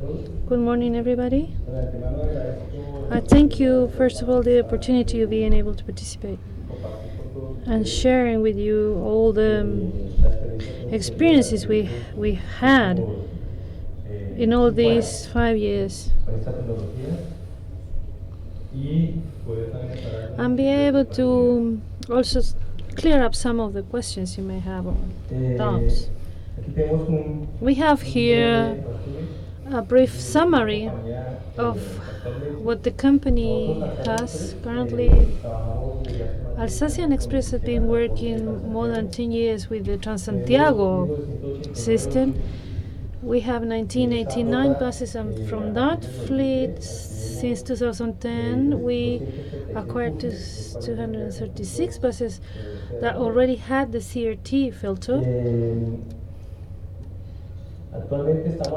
Good morning, everybody. I thank you, first of all, the opportunity of being able to participate and sharing with you all the experiences we had in all these 5 years, and be able to also clear up some of the questions you may have or doubts. We have here a brief summary of what the company has currently. Alsatian Express has been working more than 10 years with the Santiago system. We have 1989 buses, and from that fleet, since 2010, we acquired 236 buses that already had the CRT filter.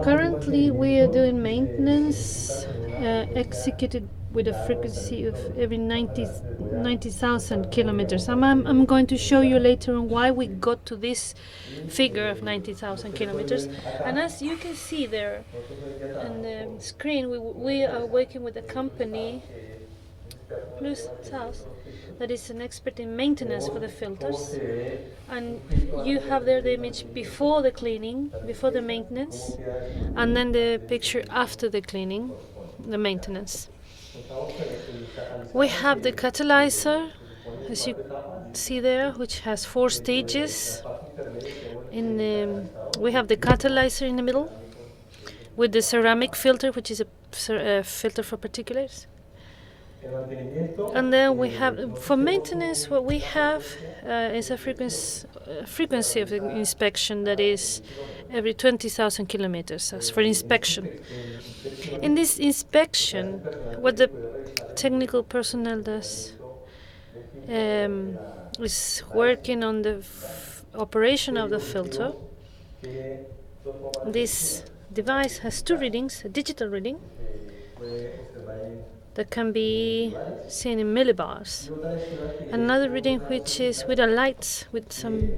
Currently, we are doing maintenance executed with a frequency of every 90,000 kilometers. I'm going to show you later on why we got to this figure of 90,000 kilometers. And as you can see there on the screen, we are working with a company, Plus South, that is an expert in maintenance for the filters. And you have there the image before the cleaning, before the maintenance, and then the picture after the cleaning, the maintenance. We have the catalyzer, as you see there, which has 4 stages. We have the catalyzer in the middle with the ceramic filter, which is a filter for particulates. And then we have, for maintenance, what we have is a frequency of inspection that is every 20,000 kilometers as for inspection. In this inspection, what the technical personnel does is working on the operation of the filter. This device has 2 readings, a digital reading that can be seen in millibars. Another reading which is with a light, with some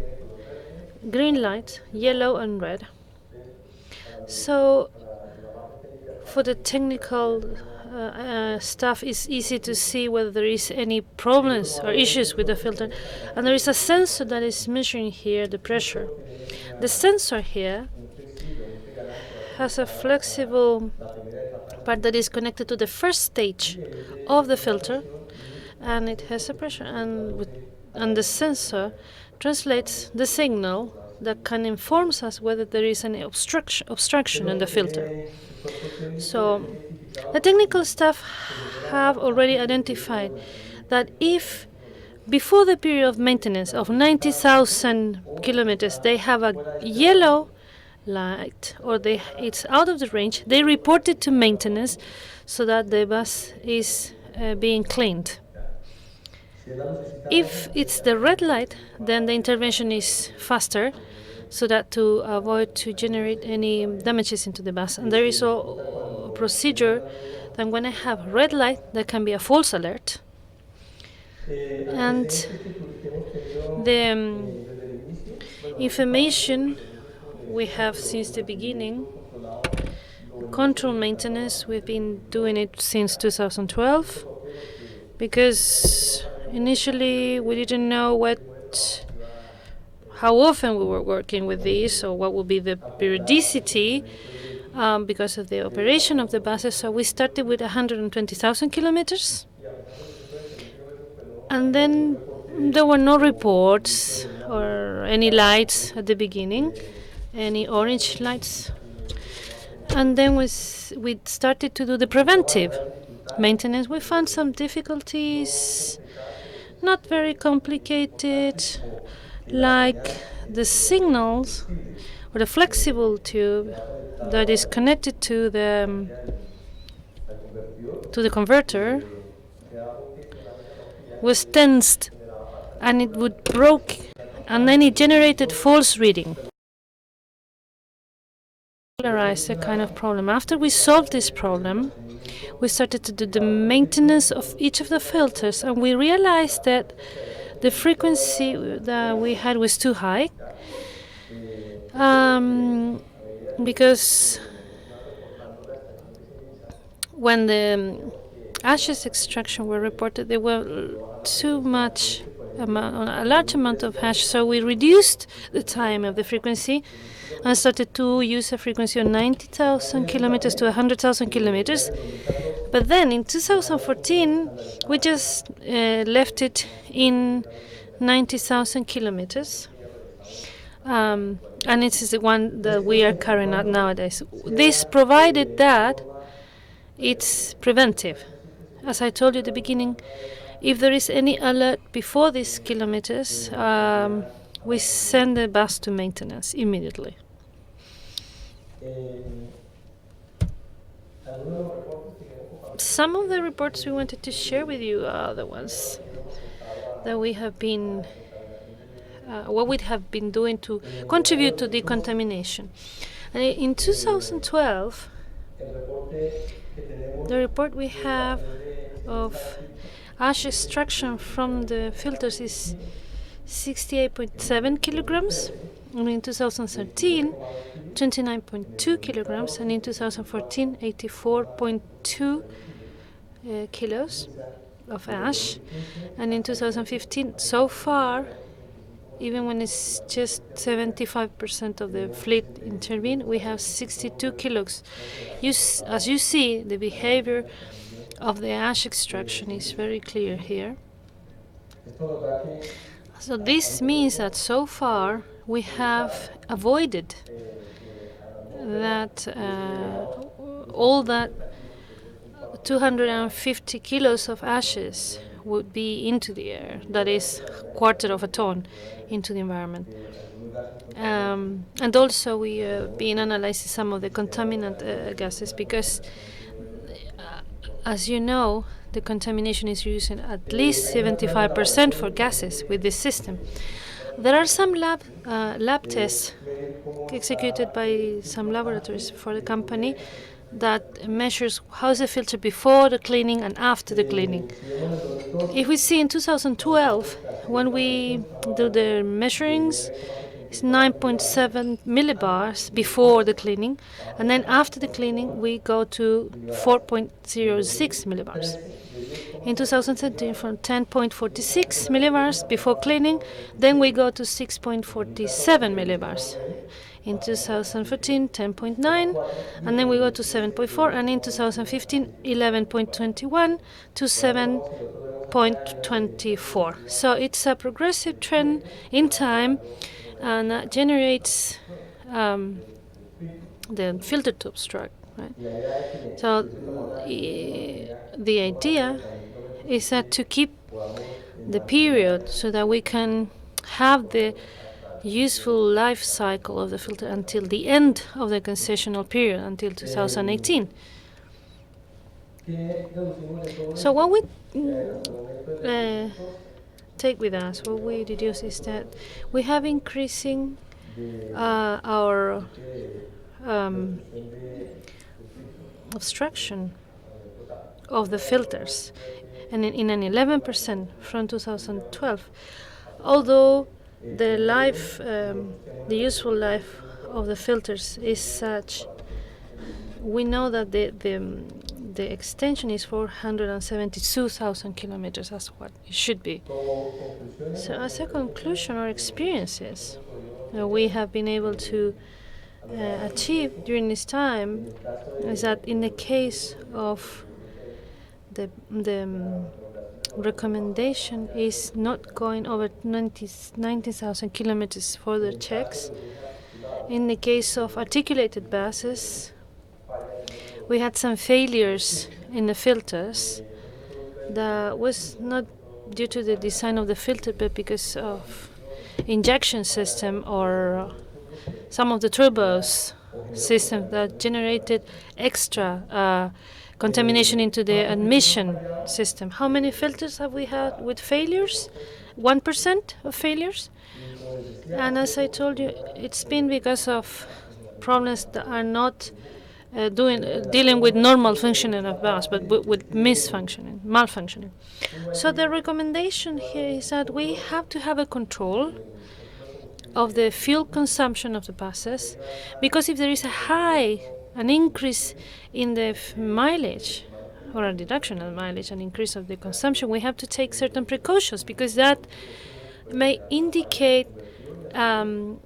green light, yellow and red. So for the technical stuff, it's easy to see whether there is any problems or issues with the filter. And there is a sensor that is measuring here the pressure. The sensor here has a flexible part that is connected to the first stage of the filter, and it has a pressure, and the sensor translates the signal that can inform us whether there is any obstruction in the filter. So the technical staff have already identified that if before the period of maintenance of 90,000 kilometers they have a yellow light or it's out of the range, they report it to maintenance so that the bus is being cleaned. If it's the red light, then the intervention is faster so that to avoid to generate any damages into the bus. And there is a procedure that when I have red light, there can be a false alert. And the information we have since the beginning. Control maintenance, we've been doing it since 2012 because initially we didn't know how often we were working with this or what would be the periodicity because of the operation of the buses. So we started with 120,000 kilometers, and then there were no reports or any lights at the beginning, any orange lights. And then we started to do the preventive maintenance. We found some difficulties, not very complicated, like the signals or the flexible tube that is connected to the converter was tensed, and it would broke, and then it generated false reading. A kind of problem. After we solved this problem, we started to do the maintenance of each of the filters, and we realized that the frequency that we had was too high because when the ashes extraction were reported, there were too much a large amount of ash, so we reduced the time of the frequency and started to use a frequency of 90,000 kilometers to 100,000 kilometers. But then in 2014, we just left it in 90,000 kilometers. And it is the one that we are carrying out nowadays. This provided that it's preventive. As I told you at the beginning, if there is any alert before these kilometers, we send the bus to maintenance immediately. Some of the reports we wanted to share with you are the ones that we have been, what we have been doing to contribute to decontamination. And in 2012, the report we have of ash extraction from the filters is 68.7 kilograms, and in 2013, 29.2 kilograms, and in 2014, 84.2 kilos of ash, and in 2015, so far, even when it's just 75% of the fleet intervened, we have 62 kilos. As you see, the behavior of the ash extraction is very clear here. So this means that so far we have avoided that all that 250 kilos of ashes would be into the air. That is quarter of a ton into the environment. And also we have been analyzing some of the contaminant gases because as you know, the contamination is using at least 75% for gases with this system. There are some lab tests executed by some laboratories for the company that measures how's the filter before the cleaning and after the cleaning. If we see in 2012, when we do the measurings, it's 9.7 millibars before the cleaning, and then after the cleaning we go to 4.06 millibars. In 2013, from 10.46 millibars before cleaning, then we go to 6.47 millibars. In 2014, 10.9, and then we go to 7.4, and in 2015, 11.21 to 7.24. So it's a progressive trend in time, and that generates the filter to obstruct. Right? So the idea is that to keep the period so that we can have the useful life cycle of the filter until the end of the concessional period, until 2018. So what we take with us, what we deduce is that we have increasing our obstruction of the filters, and in an 11% from 2012. Although the life, the useful life of the filters is such, we know that the extension is 472,000 kilometers. That's what it should be. So as a conclusion, our experiences we have been able to achieve during this time is that in the case of the recommendation is not going over 90,000 kilometers for the checks. In the case of articulated buses, we had some failures in the filters that was not due to the design of the filter, but because of injection system or some of the turbos system that generated extra contamination into the admission system. How many filters have we had with failures? 1% of failures. And as I told you, it's been because of problems that are not dealing with normal functioning of bus, but with malfunctioning. So the recommendation here is that we have to have a control of the fuel consumption of the buses, because if there is an increase in the mileage or a reduction of mileage, an increase of the consumption, we have to take certain precautions, because that may indicate a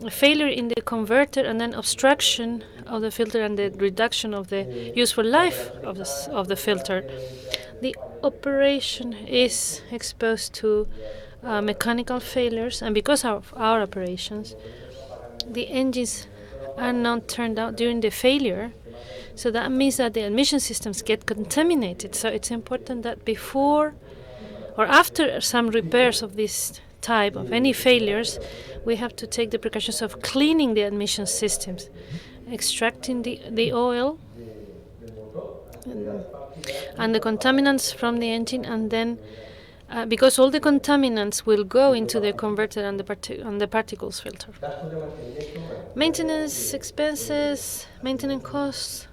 failure in the converter and then obstruction of the filter and the reduction of the useful life of the filter. The operation is exposed to mechanical failures, and because of our operations, the engines are not turned out during the failure. So that means that the admission systems get contaminated. So it's important that before or after some repairs of this type, of any failures, we have to take the precautions of cleaning the admission systems, extracting the oil and the contaminants from the engine, and then because all the contaminants will go into the converter and the particles filter. Maintenance expenses, maintenance costs.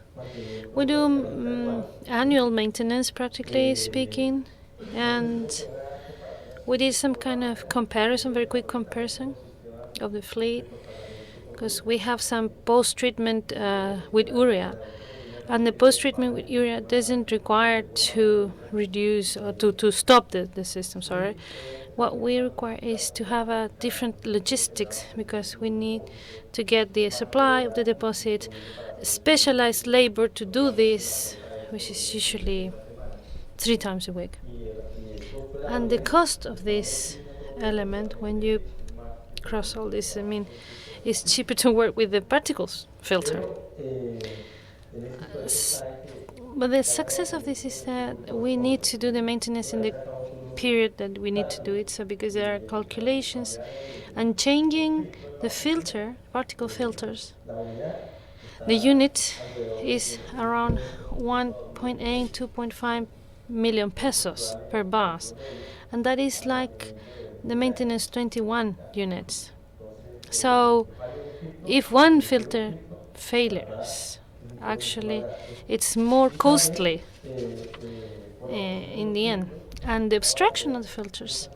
We do annual maintenance, practically speaking, and we did some kind of comparison, very quick comparison of the fleet, because we have some post-treatment with urea, and the post-treatment with urea doesn't require to reduce or to stop the system. Sorry, what we require is to have a different logistics, because we need to get the supply of the deposit, specialized labor to do this, which is usually 3 times a week. And the cost of this element, when you cross all this, I mean, it's cheaper to work with the particles filter. But the success of this is that we need to do the maintenance in the period that we need to do it. So because there are calculations, and changing the filter, particle filters, the unit is around 1.8, 2.5 million pesos per bus, and that is like the maintenance 21 units. So if one filter fails, actually it's more costly in the end, and the obstruction of the filters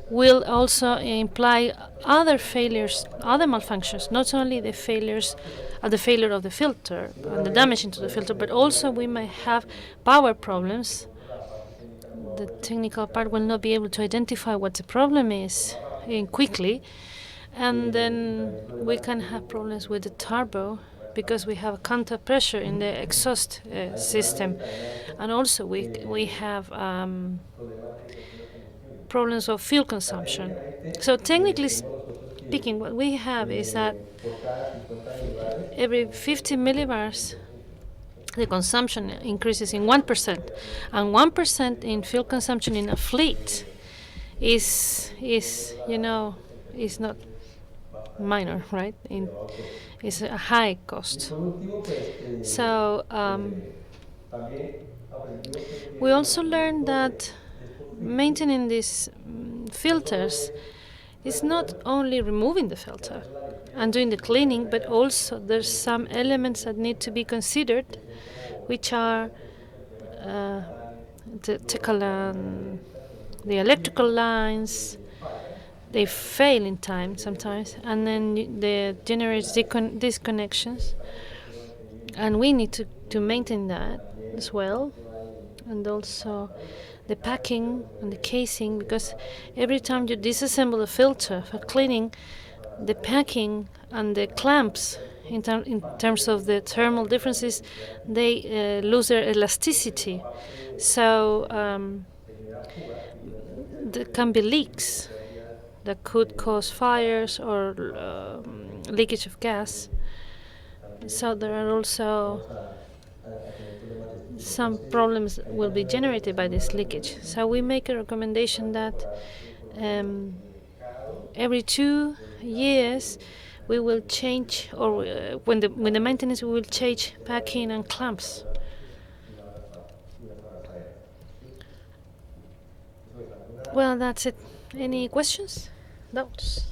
will also imply other failures, other malfunctions, not only the failures the failure of the filter and the damage into the filter, but also we might have power problems. The technical part will not be able to identify what the problem is quickly, and then we can have problems with the turbo, because we have contact pressure in the exhaust system, and also we have problems of fuel consumption. So technically speaking, what we have is that every 50 millibars the consumption increases in 1%, and 1% in fuel consumption in a fleet is not minor, right? It's a high cost. So we also learned that maintaining these filters is not only removing the filter and doing the cleaning, but also there's some elements that need to be considered, which are the electrical lines. They fail in time sometimes, and then they generate disconnections, and we need to maintain that as well. And also the packing and the casing, because every time you disassemble a filter for cleaning, the packing and the clamps, in terms of the thermal differences, they lose their elasticity. So there can be leaks that could cause fires or leakage of gas. So there are also some problems will be generated by this leakage. So we make a recommendation that every 2 years we will change, or when the maintenance, we will change packing and clamps. Well, that's it. Any questions? Doubts?